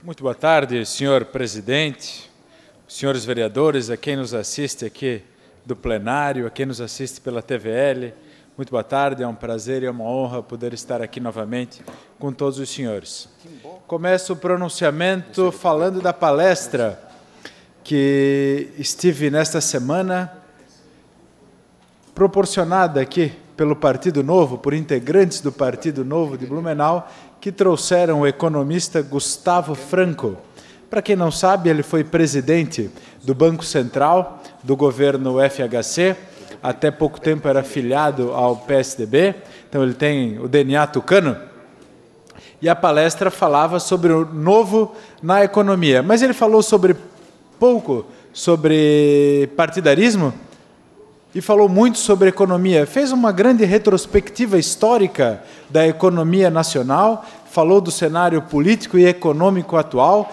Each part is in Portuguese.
Muito boa tarde, senhor presidente, senhores vereadores, a quem nos assiste aqui do plenário, a quem nos assiste pela TVL. Muito boa tarde, é um prazer e é uma honra poder estar aqui novamente com todos os senhores. Começo o pronunciamento falando da palestra que estive nesta semana, proporcionada aqui pelo Partido Novo, por integrantes do Partido Novo de Blumenau, que trouxeram o economista Gustavo Franco. Para quem não sabe, ele foi presidente do Banco Central, do governo FHC, até pouco tempo era filiado ao PSDB, então ele tem o DNA tucano, e a palestra falava sobre o novo na economia. Mas ele falou pouco sobre partidarismo, e falou muito sobre economia. Fez uma grande retrospectiva histórica da economia nacional, falou do cenário político e econômico atual,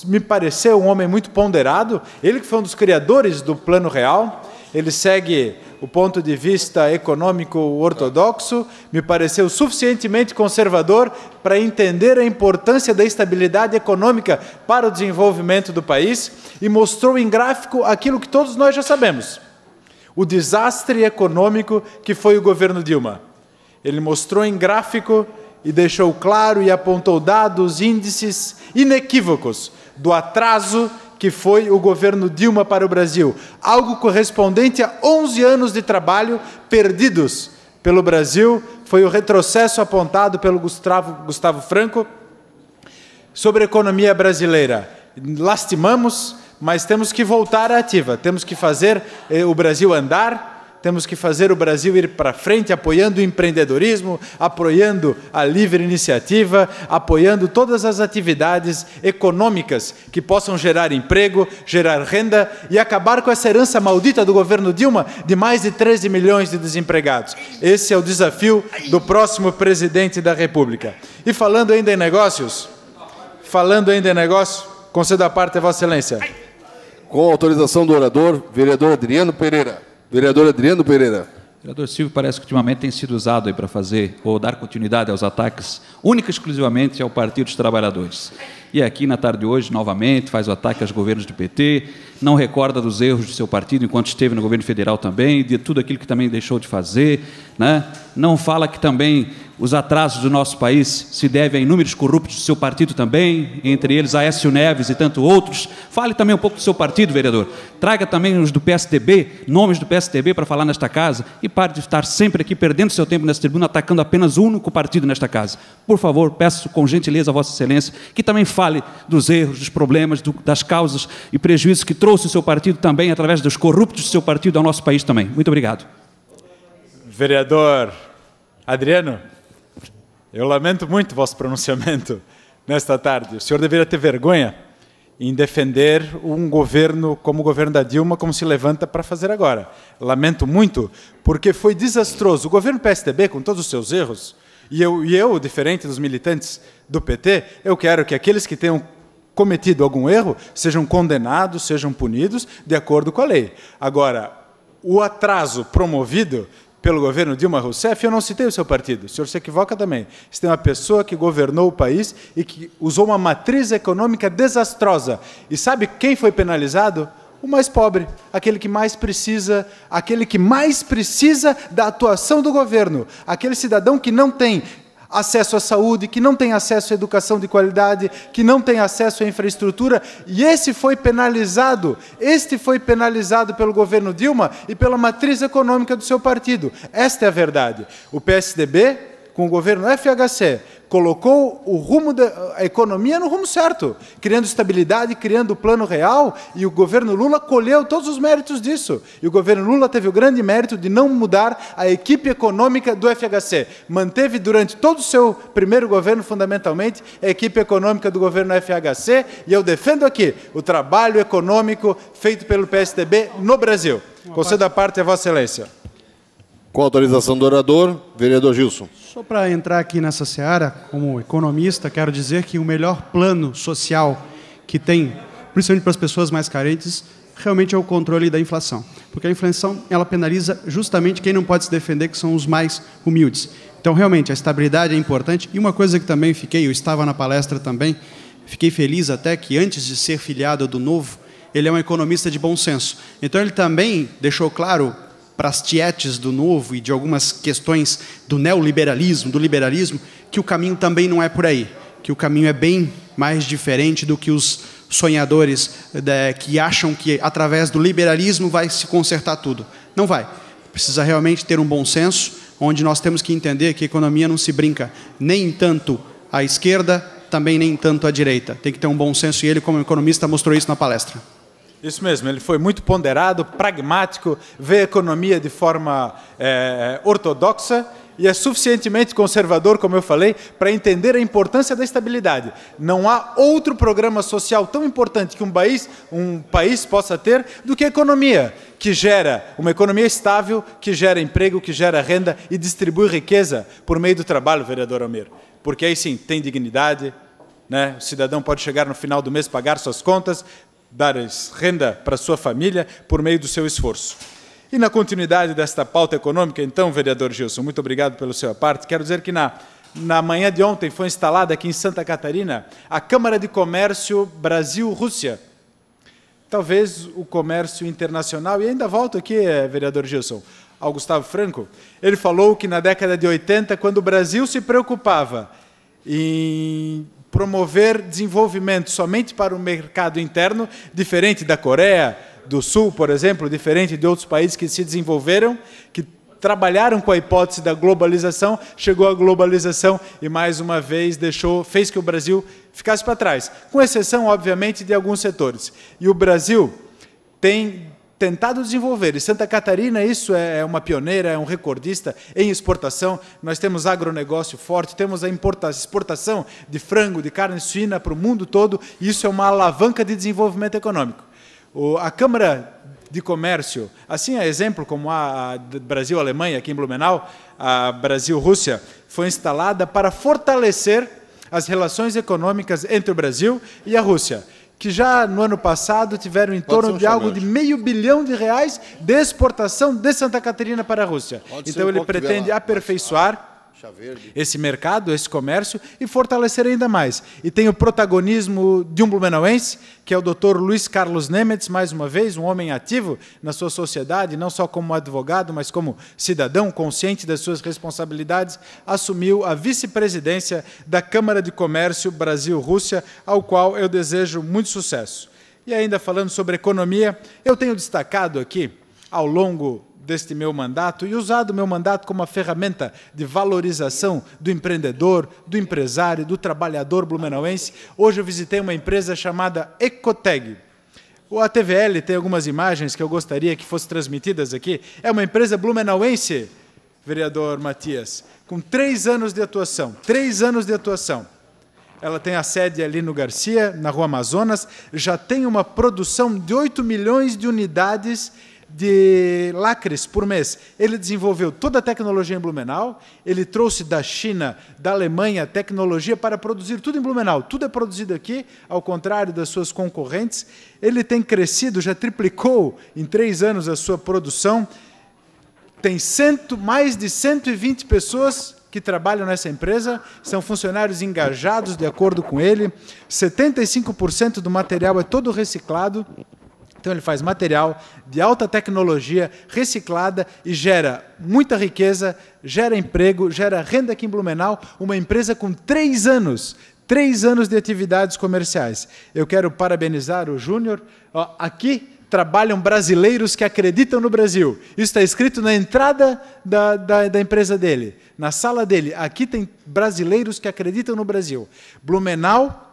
me pareceu um homem muito ponderado, ele que foi um dos criadores do Plano Real, ele segue o ponto de vista econômico ortodoxo, me pareceu suficientemente conservador para entender a importância da estabilidade econômica para o desenvolvimento do país e mostrou em gráfico aquilo que todos nós já sabemos. O desastre econômico que foi o governo Dilma. Ele mostrou em gráfico e deixou claro e apontou dados, índices inequívocos do atraso que foi o governo Dilma para o Brasil. Algo correspondente a 11 anos de trabalho perdidos pelo Brasil. Foi o retrocesso apontado pelo Gustavo Franco sobre a economia brasileira. Lastimamos, mas temos que voltar à ativa, temos que fazer o Brasil andar, temos que fazer o Brasil ir para frente, apoiando o empreendedorismo, apoiando a livre iniciativa, apoiando todas as atividades econômicas que possam gerar emprego, gerar renda e acabar com essa herança maldita do governo Dilma de mais de 13 milhões de desempregados. Esse é o desafio do próximo presidente da República. E falando ainda em negócios, concedo a parte a Vossa Excelência. Com autorização do orador, vereador Adriano Pereira. Vereador Adriano Pereira. Vereador Silvio, parece que ultimamente tem sido usado aí para fazer ou dar continuidade aos ataques única e exclusivamente ao Partido dos Trabalhadores. E aqui na tarde de hoje, novamente, faz o ataque aos governos do PT, não recorda dos erros do seu partido enquanto esteve no governo federal também, de tudo aquilo que também deixou de fazer, né? Não fala que também os atrasos do nosso país se devem a inúmeros corruptos do seu partido também, entre eles Aécio Neves e tanto outros. Fale também um pouco do seu partido, vereador. Traga também os do PSDB, nomes do PSDB para falar nesta casa e pare de estar sempre aqui perdendo seu tempo nessa tribuna, atacando apenas um único partido nesta casa. Por favor, peço com gentileza a Vossa Excelência que também fale dos erros, dos problemas, das causas e prejuízos que trouxe o seu partido também, através dos corruptos do seu partido ao nosso país também. Muito obrigado. Vereador Adriano, eu lamento muito o vosso pronunciamento nesta tarde. O senhor deveria ter vergonha em defender um governo como o governo da Dilma, como se levanta para fazer agora. Lamento muito, porque foi desastroso. O governo PSDB, com todos os seus erros, e eu, diferente dos militantes do PT, eu quero que aqueles que tenham cometido algum erro sejam condenados, sejam punidos de acordo com a lei. Agora, o atraso promovido pelo governo Dilma Rousseff, eu não citei o seu partido, o senhor se equivoca também. Você tem uma pessoa que governou o país e que usou uma matriz econômica desastrosa. E sabe quem foi penalizado? O mais pobre, aquele que mais precisa da atuação do governo, aquele cidadão que não tem acesso à saúde, que não tem acesso à educação de qualidade, que não tem acesso à infraestrutura, e este foi penalizado pelo governo Dilma e pela matriz econômica do seu partido. Esta é a verdade. O PSDB, com o governo FHC, colocou o rumo da economia no rumo certo, criando estabilidade, criando o Plano Real, e o governo Lula colheu todos os méritos disso. E o governo Lula teve o grande mérito de não mudar a equipe econômica do FHC. Manteve durante todo o seu primeiro governo, fundamentalmente, a equipe econômica do governo FHC, e eu defendo aqui o trabalho econômico feito pelo PSDB no Brasil. Concedo a parte a Vossa Excelência. Com autorização do orador, vereador Gilson. Só para entrar aqui nessa seara, como economista, quero dizer que o melhor plano social que tem, principalmente para as pessoas mais carentes, realmente é o controle da inflação. Porque a inflação, ela penaliza justamente quem não pode se defender, que são os mais humildes. Então, realmente, a estabilidade é importante. E uma coisa que também eu estava na palestra também, Fiquei feliz até que, antes de ser filiado do Novo, ele é um economista de bom senso. Então, ele também deixou claro para as tietes do Novo e de algumas questões do neoliberalismo, do liberalismo, que o caminho também não é por aí, que o caminho é bem mais diferente do que os sonhadores que acham que, através do liberalismo, vai se consertar tudo. Não vai. Precisa realmente ter um bom senso, onde nós temos que entender que a economia não se brinca nem tanto à esquerda, também nem tanto à direita. Tem que ter um bom senso, e ele, como economista, mostrou isso na palestra. Isso mesmo, ele foi muito ponderado, pragmático, vê a economia de forma ortodoxa e é suficientemente conservador, como eu falei, para entender a importância da estabilidade. Não há outro programa social tão importante que um país possa ter do que a economia, que gera uma economia estável, que gera emprego, que gera renda e distribui riqueza por meio do trabalho, vereador Almir. Porque aí sim, tem dignidade, né? O cidadão pode chegar no final do mês, pagar suas contas, dar renda para sua família por meio do seu esforço. E na continuidade desta pauta econômica, então, vereador Gilson, muito obrigado pela sua parte. Quero dizer que na manhã de ontem foi instalada aqui em Santa Catarina a Câmara de Comércio Brasil-Rússia. Talvez o comércio internacional, e ainda volto aqui, vereador Gilson, ao Gustavo Franco, ele falou que na década de 80, quando o Brasil se preocupava em promover desenvolvimento somente para o mercado interno, diferente da Coreia do Sul, por exemplo, diferente de outros países que se desenvolveram, que trabalharam com a hipótese da globalização, chegou a globalização e, mais uma vez, fez que o Brasil ficasse para trás, com exceção, obviamente, de alguns setores. E o Brasil tem tentado desenvolver, e Santa Catarina, isso é uma pioneira, é um recordista em exportação. Nós temos agronegócio forte, temos a exportação de frango, de carne suína para o mundo todo, e isso é uma alavanca de desenvolvimento econômico. A Câmara de Comércio, assim a exemplo como a Brasil-Alemanha, aqui em Blumenau, a Brasil-Rússia, foi instalada para fortalecer as relações econômicas entre o Brasil e a Rússia, que já no ano passado tiveram em torno de algo de R$500 milhão de exportação de Santa Catarina para a Rússia. Então ele pretende aperfeiçoar esse mercado, esse comércio, e fortalecer ainda mais. E tem o protagonismo de um blumenauense, que é o Dr. Luiz Carlos Nemetz, mais uma vez, um homem ativo na sua sociedade, não só como advogado, mas como cidadão consciente das suas responsabilidades, assumiu a vice-presidência da Câmara de Comércio Brasil-Rússia, ao qual eu desejo muito sucesso. E ainda falando sobre economia, eu tenho destacado aqui, ao longo deste meu mandato, e usado o meu mandato como uma ferramenta de valorização do empreendedor, do empresário, do trabalhador blumenauense. Hoje eu visitei uma empresa chamada Ecoteg. A TVL tem algumas imagens que eu gostaria que fossem transmitidas aqui. É uma empresa blumenauense, vereador Matias, com 3 anos de atuação. 3 anos de atuação. Ela tem a sede ali no Garcia, na Rua Amazonas, já tem uma produção de 8 milhões de unidades de lacres por mês. Ele desenvolveu toda a tecnologia em Blumenau, ele trouxe da China, da Alemanha, tecnologia para produzir tudo em Blumenau. Tudo é produzido aqui, ao contrário das suas concorrentes. Ele tem crescido, já triplicou em 3 anos a sua produção. Tem mais de 120 pessoas que trabalham nessa empresa, são funcionários engajados, de acordo com ele. 75% do material é todo reciclado. Então, ele faz material de alta tecnologia, reciclada, e gera muita riqueza, gera emprego, gera renda aqui em Blumenau, uma empresa com 3 anos de atividades comerciais. Eu quero parabenizar o Júnior. Aqui trabalham brasileiros que acreditam no Brasil. Isso está escrito na entrada da empresa dele, na sala dele. Aqui tem brasileiros que acreditam no Brasil. Blumenau.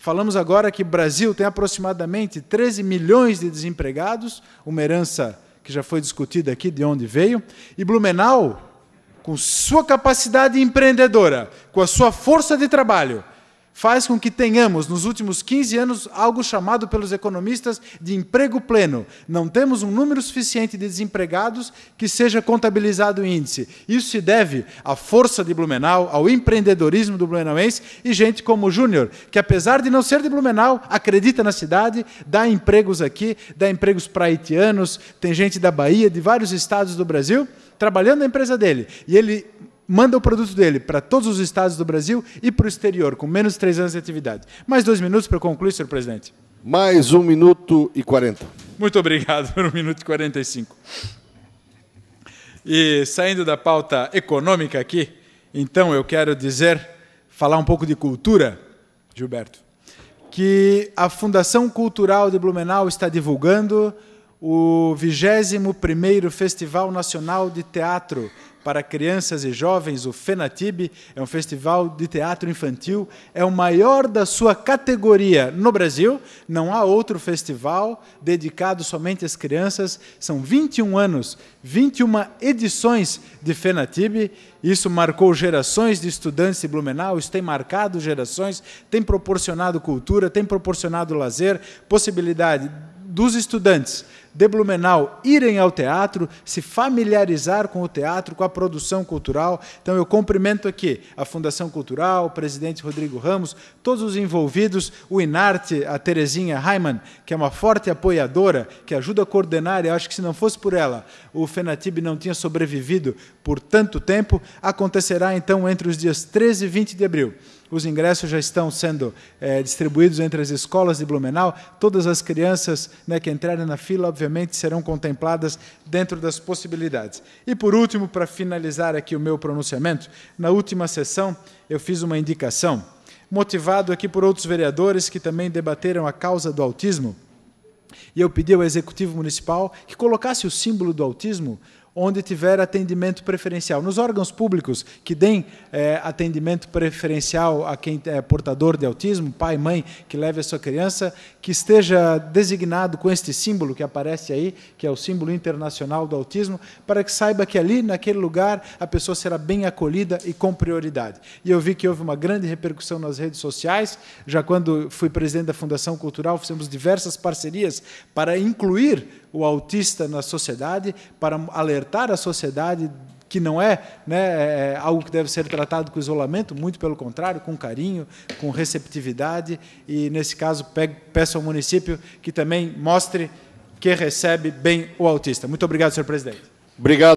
Falamos agora que o Brasil tem aproximadamente 13 milhões de desempregados, uma herança que já foi discutida aqui, de onde veio, e Blumenau, com sua capacidade empreendedora, com a sua força de trabalho, faz com que tenhamos, nos últimos 15 anos, algo chamado pelos economistas de emprego pleno. Não temos um número suficiente de desempregados que seja contabilizado em índice. Isso se deve à força de Blumenau, ao empreendedorismo do blumenauense, e gente como o Júnior, que apesar de não ser de Blumenau, acredita na cidade, dá empregos aqui, dá empregos para haitianos, tem gente da Bahia, de vários estados do Brasil, trabalhando na empresa dele. E ele manda o produto dele para todos os estados do Brasil e para o exterior, com menos de 3 anos de atividade. Mais 2 minutos para concluir, senhor presidente. Mais 1 minuto e 40. Muito obrigado por 1 minuto e 45. E saindo da pauta econômica aqui, então eu quero falar um pouco de cultura, Gilberto, que a Fundação Cultural de Blumenau está divulgando o 21º Festival Nacional de Teatro para Crianças e Jovens, o FENATIB, é um festival de teatro infantil, é o maior da sua categoria no Brasil, não há outro festival dedicado somente às crianças, são 21 anos, 21 edições de FENATIB, isso marcou gerações de estudantes de Blumenau, isso tem marcado gerações, tem proporcionado cultura, tem proporcionado lazer, possibilidade dos estudantes de Blumenau irem ao teatro, se familiarizar com o teatro, com a produção cultural. Então, eu cumprimento aqui a Fundação Cultural, o presidente Rodrigo Ramos, todos os envolvidos, o Inarte, a Terezinha Raimann, que é uma forte apoiadora, que ajuda a coordenar, e eu acho que se não fosse por ela, o FENATIB não tinha sobrevivido por tanto tempo. Acontecerá, então, entre os dias 13 e 20 de abril. Os ingressos já estão sendo distribuídos entre as escolas de Blumenau. Todas as crianças, né, que entrarem na fila, obviamente, serão contempladas dentro das possibilidades. E, por último, para finalizar aqui o meu pronunciamento, na última sessão eu fiz uma indicação, motivado aqui por outros vereadores que também debateram a causa do autismo, e eu pedi ao Executivo Municipal que colocasse o símbolo do autismo onde tiver atendimento preferencial. Nos órgãos públicos que deem atendimento preferencial a quem é portador de autismo, pai, mãe, que leve a sua criança, que esteja designado com este símbolo que aparece aí, que é o símbolo internacional do autismo, para que saiba que ali, naquele lugar, a pessoa será bem acolhida e com prioridade. E eu vi que houve uma grande repercussão nas redes sociais. Já quando fui presidente da Fundação Cultural, fizemos diversas parcerias para incluir o autista na sociedade, para alertar a sociedade que não é, né, algo que deve ser tratado com isolamento, muito pelo contrário, com carinho, com receptividade, e, nesse caso, peço ao município que também mostre que recebe bem o autista. Muito obrigado, senhor presidente. Obrigado.